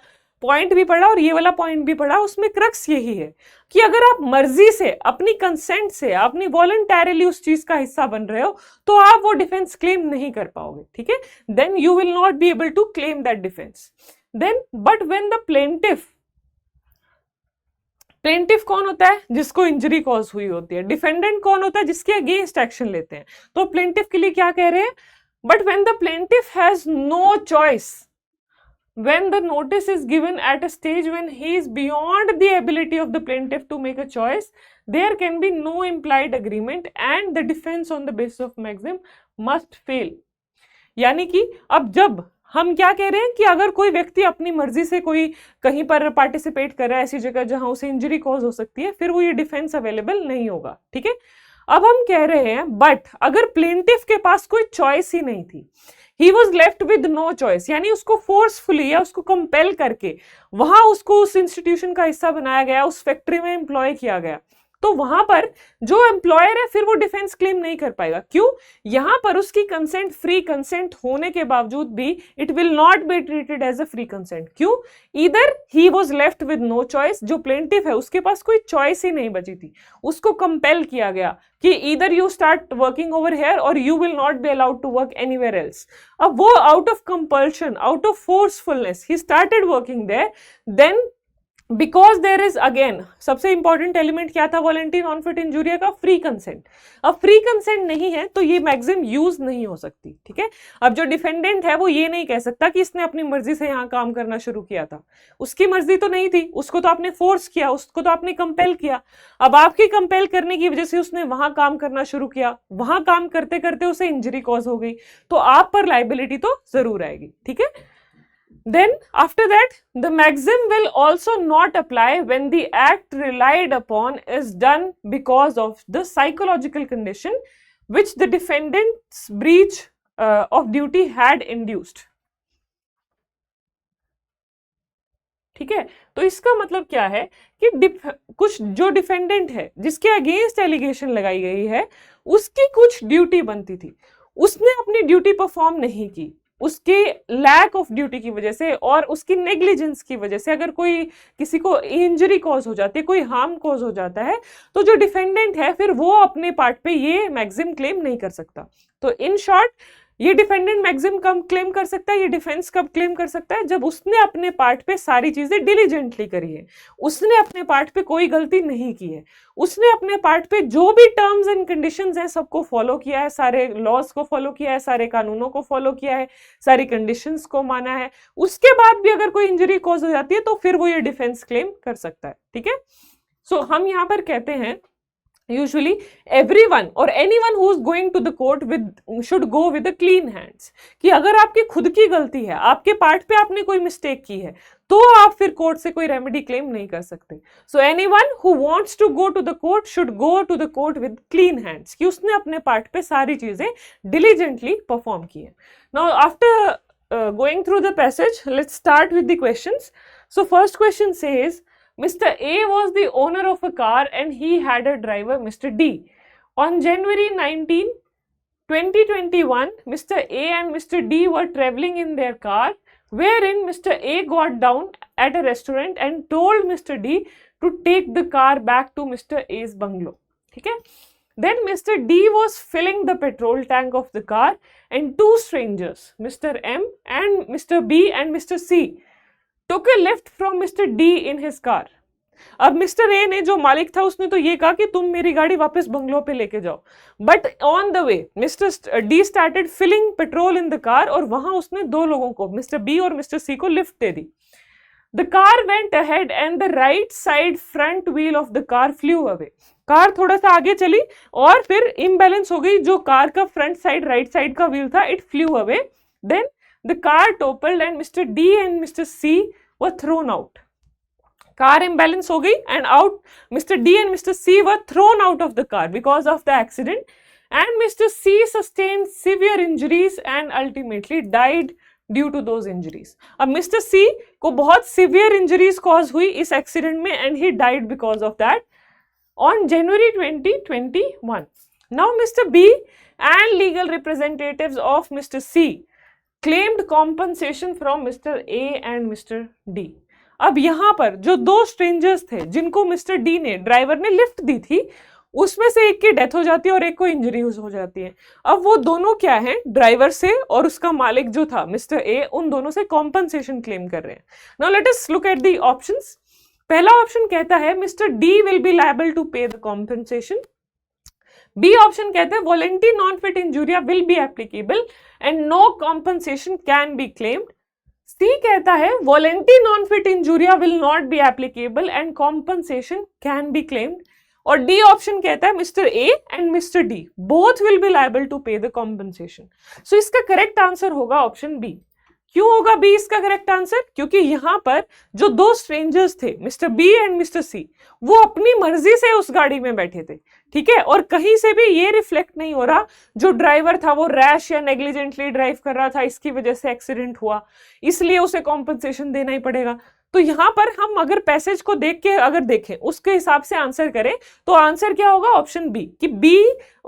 पॉइंट भी पढ़ा और ये वाला पॉइंट भी पढ़ा, उसमें क्रक्स यही है कि अगर आप मर्जी से, अपनी कंसेंट से, अपनी वॉलंटरीली उस चीज का हिस्सा बन रहे हो, तो आप वो डिफेंस क्लेम नहीं कर पाओगे। ठीक है, then you will not be able to claim that defence. Then but when the plaintiff कौन होता है? जिसको इंजरी कॉज हुई होती है। डिफेंडेंट कौन होता है? जिसके अगेंस्ट एक्शन लेते हैं। तो प्लेंटिफ के लिए क्या कह रहे हैं? But when the plaintiff has no choice, when the notice is given at a stage when he is beyond the ability of the plaintiff to make a choice, there can be no implied agreement and the defense on the basis of maxim must fail. यानी कि अब जब हम क्या कह रहे हैं कि अगर कोई व्यक्ति अपनी मर्जी से कोई कहीं पर पार्टिसिपेट कर रहा है ऐसी जगह जहां उसे इंजरी कॉज हो सकती है, फिर वो ये डिफेंस अवेलेबल नहीं होगा। ठीक है, अब हम कह रहे हैं बट अगर प्लेंटिफ के पास कोई चॉइस ही नहीं थी, he was left with no choice, यानी उसको फोर्सफुली या उसको कंपेल करके वहां उसको उस इंस्टीट्यूशन का हिस्सा बनाया गया, उस फैक्ट्री में एम्प्लॉय किया गया, तो वहां पर जो एम्प्लॉयर है फिर वो डिफेंस क्लेम नहीं कर पाएगा। क्यों? यहां पर उसकी कंसेंट, फ्री कंसेंट होने के बावजूद भी it will not be treated as a free consent. क्यों? Either he was left with no choice, जो प्लेंटिफ है उसके पास कोई चॉइस ही नहीं बची थी, उसको कंपेल किया गया कि either you start working over here और you will not be allowed to work anywhere else. अब वो out of compulsion, out of forcefulness he started working there, then because there is again सबसे important element क्या था voluntary non fit injuria का? Free consent. अब free consent नहीं है तो ये मैक्सिम यूज नहीं हो सकती। ठीक है, अब जो डिफेंडेंट है वो ये नहीं कह सकता कि इसने अपनी मर्जी से यहाँ काम करना शुरू किया था, उसकी मर्जी तो नहीं थी, उसको तो आपने फोर्स किया, उसको तो आपने कंपेल किया। अब आपकी कंपेल करने की वजह से उसने वहां काम करना शुरू किया, वहां काम करते करते उसे इंजरी कॉज हो गई, तो आप पर लाइबिलिटी तो जरूर आएगी। ठीक है, then after that the maxim will also not apply when the act relied upon is done because of the psychological condition which the defendant's breach of duty had induced. ठीक है, तो इसका मतलब क्या है कि कुछ जो डिफेंडेंट है जिसके अगेंस्ट एलिगेशन लगाई गई है उसकी कुछ ड्यूटी बनती थी, उसने अपनी ड्यूटी परफॉर्म नहीं की, उसके लैक ऑफ ड्यूटी की वजह से और उसकी नेग्लिजेंस की वजह से अगर कोई किसी को इंजरी कॉज हो जाती है, कोई हार्म कॉज हो जाता है, तो जो डिफेंडेंट है फिर वो अपने पार्ट पे ये मैक्सिम क्लेम नहीं कर सकता। तो इन शॉर्ट ये डिफेंडेंट मैक्सिम कब क्लेम कर सकता है, ये डिफेंस कब क्लेम कर सकता है? जब उसने अपने पार्ट पे सारी चीजें डिलीजेंटली करी है, उसने अपने पार्ट पे कोई गलती नहीं की है, उसने अपने पार्ट पे जो भी टर्म्स एंड कंडीशंस हैं सबको फॉलो किया है, सारे लॉज को फॉलो किया है, सारे कानूनों को फॉलो किया है, सारी कंडीशंस को माना है, उसके बाद भी अगर कोई इंजरी कॉज हो जाती है तो फिर वो ये डिफेंस क्लेम कर सकता है। ठीक है, सो हम यहाँ पर कहते हैं usually everyone or anyone who is going to the court with should go with a clean hands, कि अगर आपकी खुद की गलती है, आपके पार्ट पे आपने कोई मिस्टेक की है, तो आप फिर कोर्ट से कोई रेमेडी क्लेम नहीं कर सकते. So anyone who wants to go to the court should go to the court with clean hands, कि उसने अपने पार्ट पे सारी चीजें डिलीजेंटली परफॉर्म की है. Now after going through the passage, let's start with the questions. So first question says, Mr. A was the owner of a car and he had a driver, Mr. D. On January 19, 2021, Mr. A and Mr. D were traveling in their car, wherein Mr. A got down at a restaurant and told Mr. D to take the car back to Mr. A's bungalow. Okay? Then Mr. D was filling the petrol tank of the car and two strangers, Mr. M and Mr. B and Mr. C, took a lift from Mr. D in his car. अब mister A ने, जो मालिक था, उसने तो ये कहा कि तुम मेरी गाड़ी वापस बंगलो पे लेके जाओ, but on the way mister D started filling petrol in the car, और वहां उसने दो लोगों को, मिस्टर बी और मिस्टर सी को, लिफ्ट दे दी. The car went ahead and the right side front wheel of the car flew away. Car थोड़ा सा आगे चली और फिर इम्बैलेंस हो गई, जो कार का फ्रंट साइड राइट साइड का व्हील था, it flew away. Then the car toppled and Mr. D and Mr. C were thrown out. Car imbalance हो गई and out. Mr. D and Mr. C were thrown out of the car because of the accident, and Mr. C sustained severe injuries and ultimately died due to those injuries. अब Mr. C को बहुत severe injuries cause हुई इस accident में and he died because of that on January 2021. Now Mr. B and legal representatives of Mr. C claimed compensation from Mr. A and Mr. D. अब यहाँ पर जो दो स्ट्रेंजर्स थे जिनको मिस्टर डी ने, ड्राइवर ने लिफ्ट दी थी, उसमें से एक की डेथ हो जाती है और एक को इंजरी हो जाती है. अब वो दोनों क्या हैं, ड्राइवर से और उसका मालिक जो था मिस्टर ए, उन दोनों से कॉम्पनसेशन क्लेम कर रहे हैं. Now let us look at the options. पहला ऑप्शन कहता है mister D will be liable to pay the compensation. B option कहते हैं volenti non fit injuria will be applicable and no compensation can be claimed. C कहता है volenti non fit injuria will not be applicable and compensation can be claimed. और D option कहता है mister A and mister D both will be liable to pay the compensation. सो इसका correct answer होगा option B. क्यों होगा B इसका correct answer? क्योंकि यहाँ पर जो दो स्ट्रेंजर्स थे, मिस्टर बी एंड मिस्टर सी, वो अपनी मर्जी से उस गाड़ी में बैठे थे, ठीक है, और कहीं से भी ये रिफ्लेक्ट नहीं हो रहा जो ड्राइवर था वो रैश या नेग्लिजेंटली ड्राइव कर रहा था, इसकी वजह से एक्सीडेंट हुआ, इसलिए उसे कॉम्पनसेशन देना ही पड़ेगा. तो यहाँ पर हम अगर पैसेज को देख के अगर देखें, उसके हिसाब से आंसर करें, तो आंसर क्या होगा? ऑप्शन बी, कि बी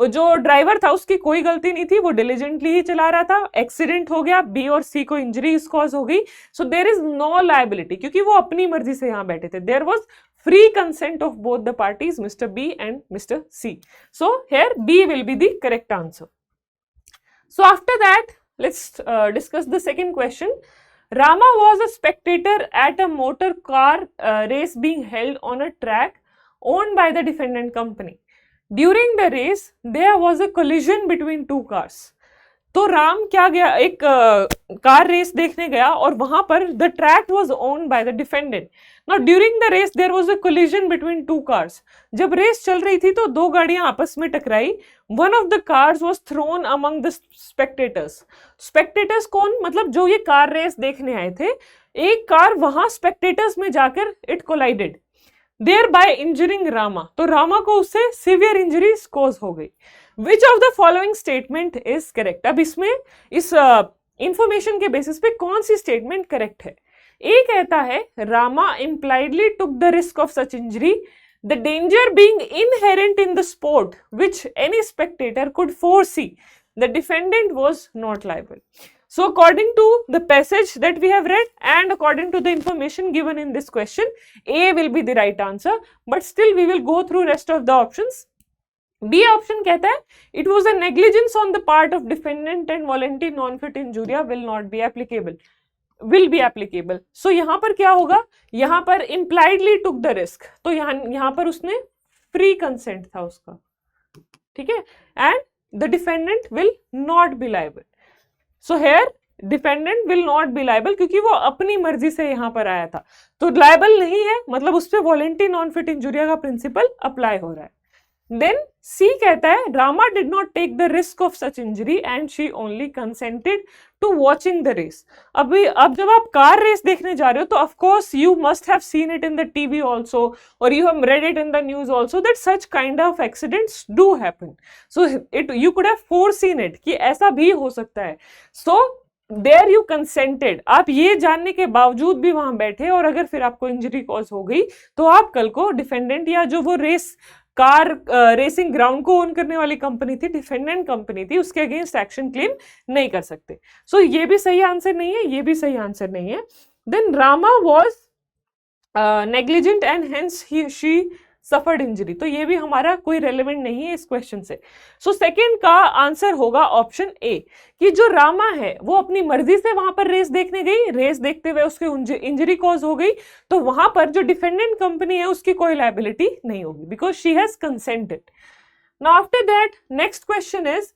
जो ड्राइवर था उसकी कोई गलती नहीं थी, वो डिलीजेंटली ही चला रहा था, एक्सीडेंट हो गया, बी और सी को इंजरी कॉज हो गई, so there is no liability, क्योंकि वो अपनी मर्जी से यहाँ बैठे थे. There was free consent of both the parties, Mr. B and Mr. C. So here B will be the correct answer. So after that, let's discuss the second question. Rama was a spectator at a motor car race being held on a track owned by the defendant company. During the race, there was a collision between two cars. तो राम क्या गया, एक car race देखने गया और वहां पर the track was owned by the defendant. Now during the race there was a collision between two cars. जब रेस चल रही थी तो दो गाड़ियां आपस में टकराई. One of the cars was thrown among the spectators. Spectators कौन? मतलब जो ये कार रेस देखने आए थे. एक कार वहां स्पेक्टेटर्स में जाकर it collided, thereby injuring Rama. तो रामा को उससे सिवियर इंजरीज कॉज हो गई. Which of the following statement is correct? अब इसमें इस इंफॉर्मेशन के बेसिस पे कौन सी स्टेटमेंट करेक्ट है? ए कहता है Rama impliedly took the risk of such injury, the danger being inherent in the sport which any spectator could foresee. The defendant was not liable. So according to the passage that we have read and according to the information given in this question, A will be the right answer, but still we will go through rest of the options. B option कहता है it was a negligence on the part of defendant and volenti non fit injuria will not be applicable, will be applicable. So यहाँ पर क्या होगा? यहाँ पर impliedly took the risk, तो यहाँ पर उसने फ्री कंसेंट था उसका, ठीक है, and the defendant will not B liable. So here defendant will not B liable क्योंकि वो अपनी मर्जी से यहाँ पर आया था, तो लायबल नहीं है, मतलब उस पर वॉलेंटी नॉन फिट इंजूरिया का प्रिंसिपल अप्लाई हो रहा है. देन सी कहता है Rama did not take the risk of such injury and she only consented to watching the race. अब जब आप कार रेस देखने जा रहे हो तो of course you must have seen it in the TV also और you have read it in the news also that such kind of accidents do happen, so it you could have foreseen it कि ऐसा भी हो सकता है। So there you consented, आप ये जानने के बावजूद भी वहां बैठे और अगर फिर आपको इंजरी कॉज हो गई तो आप कल को डिफेंडेंट या जो वो रेस कार रेसिंग ग्राउंड को ओन करने वाली कंपनी थी, डिफेंडेंट कंपनी थी, उसके अगेंस्ट एक्शन क्लेम नहीं कर सकते। सो ये भी सही आंसर नहीं है, ये भी सही आंसर नहीं है। Then Rama was negligent and hence she suffered injury, तो ये भी हमारा कोई रेलेवेंट नहीं है इस क्वेश्चन से। सो सेकंड का आंसर होगा ऑप्शन ए कि जो रामा है वो अपनी मर्जी से वहां पर रेस देखने गई, रेस देखते हुए उसके इंजरी कॉज हो गई, तो वहां पर जो डिफेंडेंट कंपनी है उसकी कोई लायबिलिटी नहीं होगी because she has consented. Now after that next question is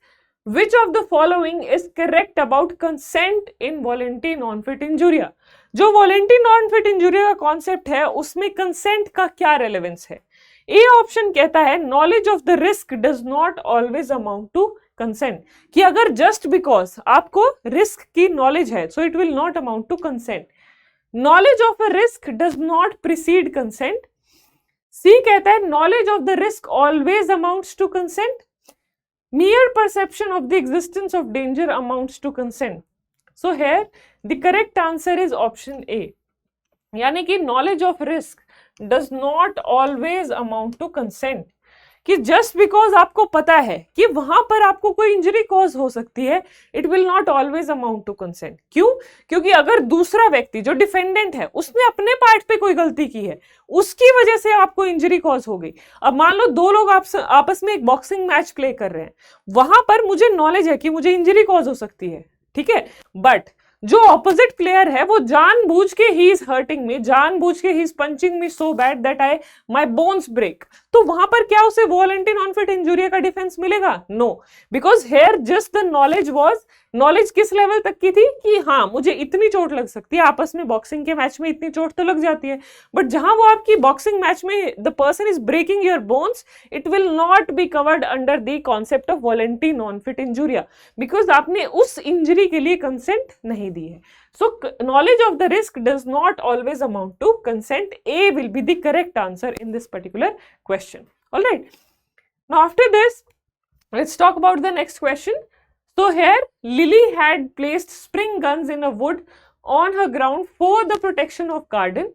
which of the following is correct about consent in voluntary non-fit injuria। जो voluntary non-fit injuria का कॉन्सेप्ट है उसमें कंसेंट का क्या रेलेवेंस है। ए ऑप्शन कहता है knowledge of the risk does not always amount to consent, कि अगर जस्ट बिकॉज आपको रिस्क की नॉलेज है so it will not amount to consent. Knowledge of a risk does not precede consent. C कहता है knowledge of the risk always amounts to consent. Mere perception of the existence of danger amounts to consent. So here the correct answer is option A, यानी कि knowledge of risk does not always amount to consent, कि just because आपको पता है कि वहां पर आपको कोई इंजरी कॉज हो सकती है it will not always amount to consent. क्यों? क्योंकि अगर दूसरा व्यक्ति जो डिफेंडेंट है उसने अपने पार्ट पे कोई गलती की है, उसकी वजह से आपको इंजरी कॉज हो गई। अब मान लो दो लोग आपस में एक बॉक्सिंग मैच प्ले कर रहे हैं, वहां पर मुझे नॉलेज है कि मुझे इंजरी कॉज हो सकती है, ठीक है, बट जो ऑपोजिट प्लेयर है वो जानबूझ के ही इज हर्टिंग मी, जानबूझ के he is punching me so bad that I my bones break, तो वहां पर क्या उसे वॉलंटरी नॉन-फिट इंजूरी का डिफेंस मिलेगा? No, because here just the knowledge was, knowledge किस लेवल तक की थी कि हाँ मुझे इतनी चोट लग सकती है, आपस में बॉक्सिंग के मैच में इतनी चोट तो लग जाती है, बट जहां वो आपकी बॉक्सिंग मैच में the person is breaking your bones it will not be covered under the concept of voluntary non fit injuria, because आपने उस इंजरी के लिए कंसेंट नहीं दी है। So knowledge of the risk does not always amount to consent. A will be the correct answer in this particular question. All right. Now after this, let's talk about the next question. So here Lily had placed spring guns in a wood on her ground for the protection of garden.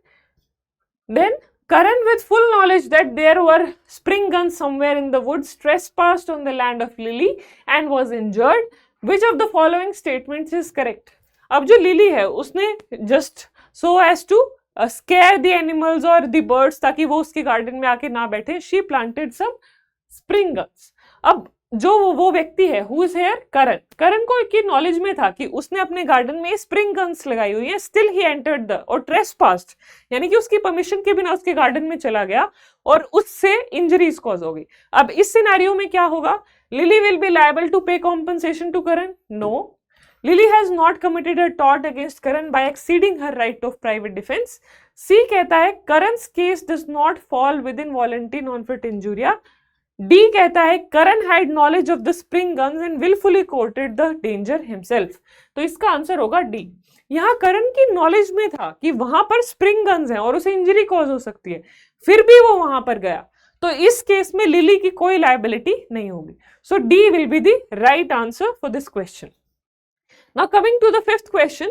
Then Karan, with full knowledge that there were spring guns somewhere in the woods, trespassed on the land of Lily and was injured. Which of the following statements is correct? अब जो Lily है उसने just so as to scare the animals और the birds ताकि वो उसके garden में आके ना बैठे, she planted some spring guns. अब जो वो व्यक्ति है who is here Karan, Karan को की नॉलेज में था कि उसने अपने गार्डन में स्प्रिंग गन्स लगाई हुई है, स्टिल ही एंटर्ड द और ट्रेसपास्ड, यानी कि उसकी परमिशन के बिना उसके गार्डन में चला गया और उससे इंजरीज कॉज हो गई। अब इस सिनेरियो में क्या होगा? Lily will be liable to pay compensation to Karan? No, Lily has not committed a tort against Karan by exceeding her right of private defense. C कहता है Karan's case does not fall within voluntary non-fit injuria. D कहता है Karan had knowledge of the spring guns and willfully courted the danger himself. तो इसका answer होगा D. यहाँ करण की knowledge में था कि वहां पर स्प्रिंग गन्स हैं और उसे इंजरी कॉज हो सकती है, फिर भी वो वहां पर गया, तो इस केस में लिली की कोई लायबिलिटी नहीं होगी। सो D will be the right answer for this question. Now coming to the fifth question,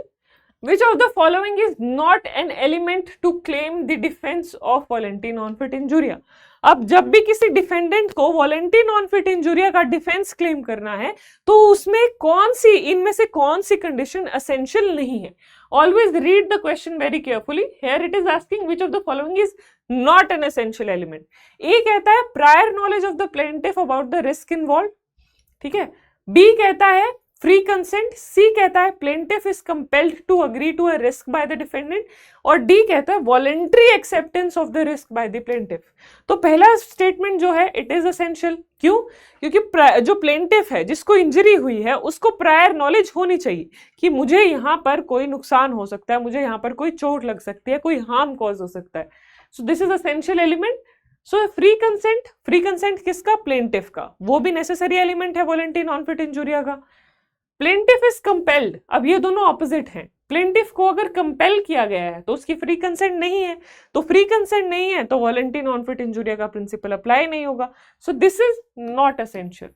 which of the following is not an element to claim the defense of voluntary non-fit injuria? अब जब भी किसी defendant को voluntary non fit injuria का defence claim करना है तो उसमें कौन सी, इनमें से कौन सी कंडीशन एसेंशियल नहीं है? Always read the question very carefully. Here it is asking which of the following is not an essential element. A कहता है prior knowledge of the plaintiff about the risk involve, ठीक है। B कहता है free consent. C कहता है plaintiff is compelled to agree to a risk by the defendant, और D कहता है voluntary acceptance of the risk by the plaintiff. तो पहला स्टेटमेंट जो है इट इज एसेंशियल। क्यों? क्योंकि जो प्लेंटिफ है जिसको इंजरी हुई है उसको प्रायर नॉलेज होनी चाहिए कि मुझे यहाँ पर कोई नुकसान हो सकता है, मुझे यहाँ पर कोई चोट लग सकती है, कोई हार्म कॉज हो सकता है। So this is essential element. So free consent किसका? प्लेंटिफ का, वो भी नेसेसरी एलिमेंट है वॉलंटरी नॉन फिट इंजूरिया का। प्लेंटिफ इज कंपेल्ड, अब ये दोनों ऑपोजिट हैं। प्लेंटिफ को अगर कंपेल किया गया है तो उसकी फ्री कंसेंट नहीं है, तो फ्री कंसेंट नहीं है तो वॉलंटरी नॉन फिट इंजूरिया का प्रिंसिपल अप्लाई नहीं होगा। सो दिस इज नॉट एसेंशियल,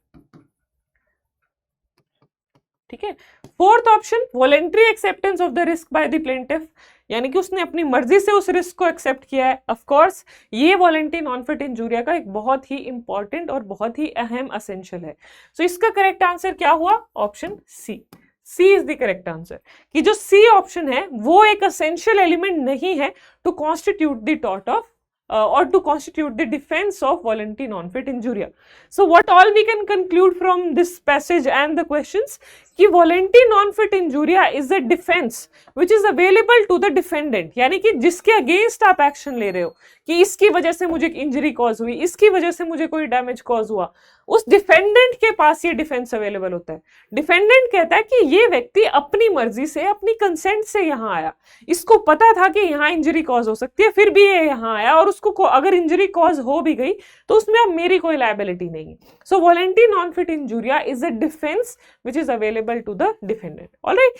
ठीक है। Fourth option, voluntary acceptance of the risk by the plaintiff, यानी कि उसने अपनी मर्जी से उस रिस्क को एक्सेप्ट किया है। ऑफ कोर्स ये वॉलंटरी नॉन फिट इंजूरिया का एक बहुत ही इंपॉर्टेंट और बहुत ही अहम एसेंशियल है। सो इसका करेक्ट आंसर क्या हुआ? Option C. C is the correct answer, कि जो सी ऑप्शन है वो एक एसेंशियल एलिमेंट नहीं है to constitute the tort of or to constitute the defense of voluntary non-fit injuria. So what all we can conclude from this passage and the questions, कि voluntary non-fit injuria is a defense which is available to the defendant, यानी कि जिसके against आप action ले रहे हो कि इसकी वजह से मुझे इंजरी कॉज हुई, इसकी वजह से मुझे कोई डैमेज कॉज हुआ, उस डिफेंडेंट के पास ये डिफेंस अवेलेबल होता है। डिफेंडेंट कहता है कि ये व्यक्ति अपनी मर्जी से, अपनी कंसेंट से यहाँ आया, इसको पता था कि यहाँ इंजरी कॉज हो सकती है, फिर भी ये यहाँ आया, और उसको अगर इंजरी कॉज हो भी गई तो उसमें अब मेरी कोई लायबिलिटी नहीं है। So voluntary non fit injuria is a defence which is available to the defendant. Alright,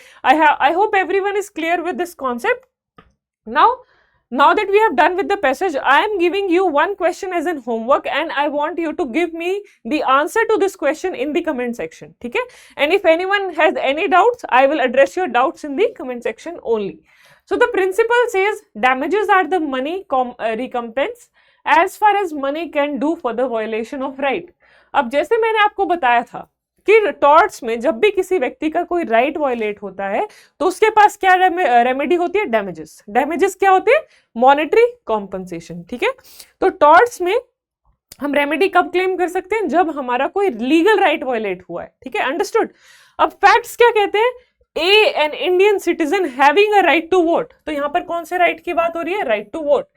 I hope everyone is clear with this concept. Now that we have done with the passage, I am giving you one question as an homework and I want you to give me the answer to this question in the comment section. ठीक है? And if anyone has any doubts, I will address your doubts in the comment section only. So the principle says damages are the money recompense as far as money can do for the violation of right. अब जैसे मैंने आपको बताया था कि torts में जब भी किसी व्यक्ति का कोई राइट वायलेट होता है तो उसके पास क्या रेमेडी होती है? डैमेजेस। डैमेजेस क्या होते हैं? मॉनेटरी कॉम्पनसेशन, ठीक है। तो टॉर्ट्स में हम रेमेडी कब क्लेम कर सकते हैं? जब हमारा कोई लीगल राइट वायलेट हुआ है, ठीक है, अंडरस्टूड। अब फैक्ट्स क्या कहते हैं? An Indian citizen having a right to vote, तो यहाँ पर कौन से राइट की बात हो रही है? Right to vote.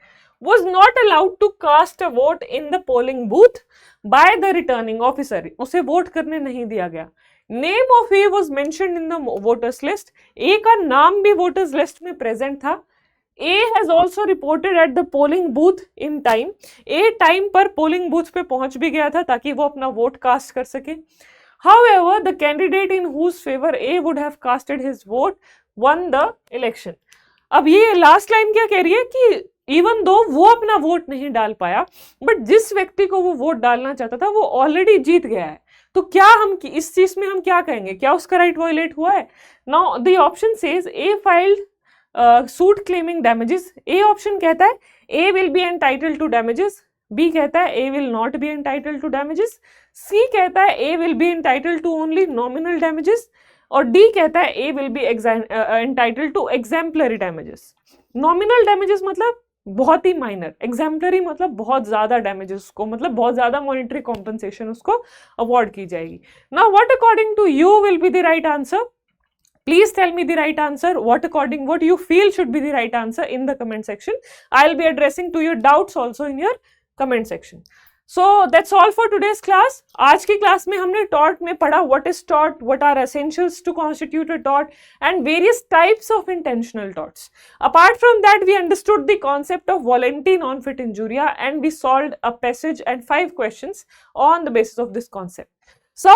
Was not allowed to cast a vote in the polling booth by the returning officer, उसे वोट करने नहीं दिया गया। Name of A was mentioned in the voters list, A का नाम भी वोटर्स लिस्ट में present था। A has also reported at the polling booth in time, A time पर पोलिंग बूथ पे पहुंच भी गया था ताकि वो अपना वोट कास्ट कर सके। However, the candidate in whose favor A would have casted his vote won the election. अब ये लास्ट लाइन क्या कह रही है कि इवन दो वो अपना वोट नहीं डाल पाया, बट जिस व्यक्ति को वो वोट डालना चाहता था वो ऑलरेडी जीत गया है। तो क्या हम इस चीज में हम क्या कहेंगे? क्या उसका राइट वायलेट हुआ है? Now the option says A filed suit claiming damages. A option कहता है A will be entitled to damages, B कहता है A will not be entitled to damages, C कहता है A will be entitled to only nominal damages, और D कहता है A will be entitled to exemplary damages. Nominal damages मतलब बहुत ही minor, exemplary मतलब बहुत ज्यादा डैमेजेस को, मतलब बहुत ज्यादा मॉनेटरी कॉम्पनसेशन उसको अवॉर्ड की जाएगी। Now what according to you will be the right answer? Please tell me the right answer. What you feel should be the right answer in the comment section. I'll be addressing to your doubts also in your comment section. So that's all for today's class. आज की class में हमने tort में पढ़ा what is tort, what are essentials to constitute a tort, and various types of intentional torts. Apart from that, we understood the concept of voluntary non-fit injuria and we solved a passage and 5 questions on the basis of this concept. So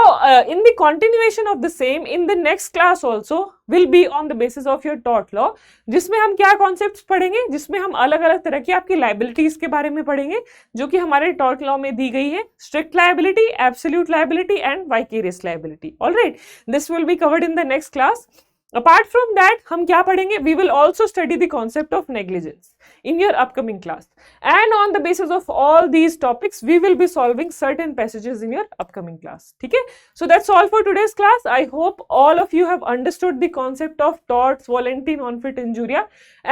in the continuation of the same, in the next class also will be on the basis of your tort law, जिसमें हम क्या concepts पढ़ेंगे? जिसमें हम अलग अलग तरह की आपकी liabilities के बारे में पढ़ेंगे जो कि हमारे tort law में दी गई है, strict liability, absolute liability and vicarious liability. All right, this will be covered in the next class. Apart from that, हम क्या पढ़ेंगे? We will also study the concept of negligence in your upcoming class. And on the basis of all these topics, we will be solving certain passages in your upcoming class. ठीक है? So that's all for today's class. I hope all of you have understood the concept of torts, voluntary non-fit injuria,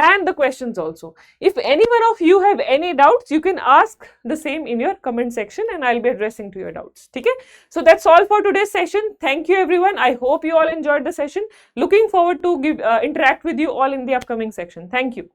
and the questions also. If any one of you have any doubts, you can ask the same in your comment section, and I'll be addressing to your doubts. ठीक है? So that's all for today's session. Thank you, everyone. I hope you all enjoyed the session. Looking forward to interact with you all in the upcoming section. Thank you.